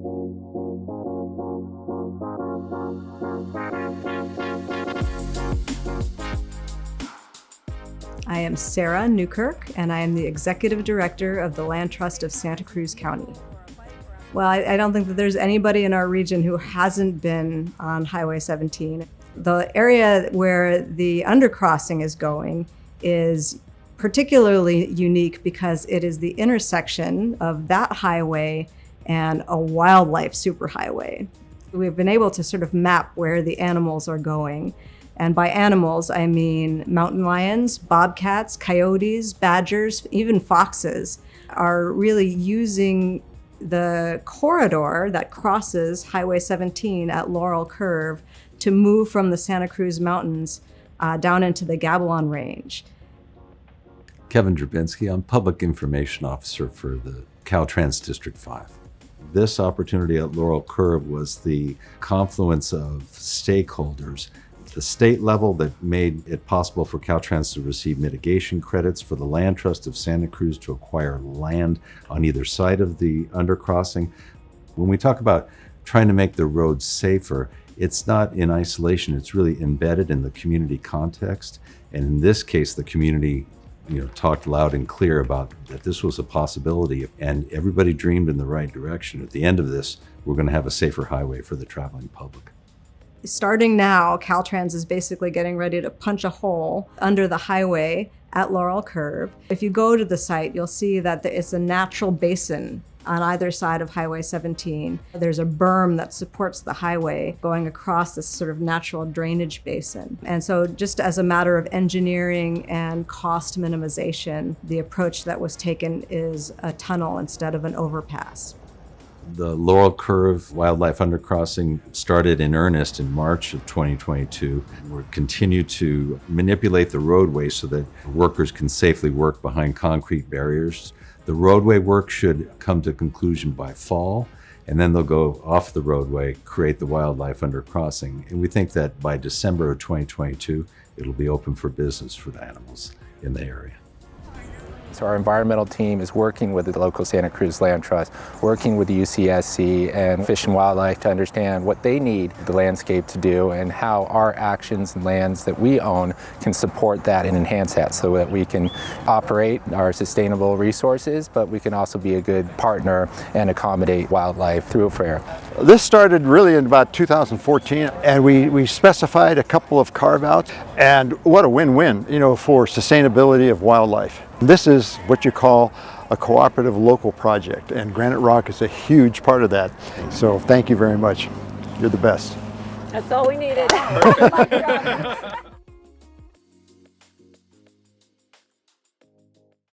I am Sarah Newkirk, and I am the Executive Director of the Land Trust of Santa Cruz County. Well, I don't think that there's anybody in our region who hasn't been on Highway 17. The area where the undercrossing is going is particularly unique because it is the intersection of that highway and a wildlife superhighway. We've been able to sort of map where the animals are going. And by animals, I mean mountain lions, bobcats, coyotes, badgers, even foxes are really using the corridor that crosses Highway 17 at Laurel Curve to move from the Santa Cruz Mountains down into the Gabilan Range. Kevin Drabinski, I'm Public Information Officer for the Caltrans District 5. This opportunity at Laurel Curve was the confluence of stakeholders. The state level that made it possible for Caltrans to receive mitigation credits for the Land Trust of Santa Cruz to acquire land on either side of the undercrossing. When we talk about trying to make the roads safer, it's not in isolation, it's really embedded in the community context. And in this case, the community talked loud and clear about that this was a possibility, and everybody dreamed in the right direction. At the end of this, we're going to have a safer highway for the traveling public. Starting now, Caltrans is basically getting ready to punch a hole under the highway at Laurel Curve. If you go to the site, you'll see that it's a natural basin on either side of Highway 17. There's a berm that supports the highway going across this sort of natural drainage basin. And so just as a matter of engineering and cost minimization, the approach that was taken is a tunnel instead of an overpass. The Laurel Curve Wildlife Undercrossing started in earnest in March of 2022. We'll continue to manipulate the roadway so that workers can safely work behind concrete barriers. The roadway work should come to conclusion by fall, and then they'll go off the roadway, create the wildlife undercrossing. And we think that by December of 2022, it'll be open for business for the animals in the area. So our environmental team is working with the local Santa Cruz Land Trust, working with the UCSC and Fish and Wildlife to understand what they need the landscape to do and how our actions and lands that we own can support that and enhance that so that we can operate our sustainable resources, but we can also be a good partner and accommodate wildlife through a fair. This started really in about 2014, and we specified a couple of carve-outs, and what a win-win, for sustainability of wildlife. This is what you call a cooperative local project, and Graniterock is a huge part of that. So thank you very much. You're the best. That's all we needed.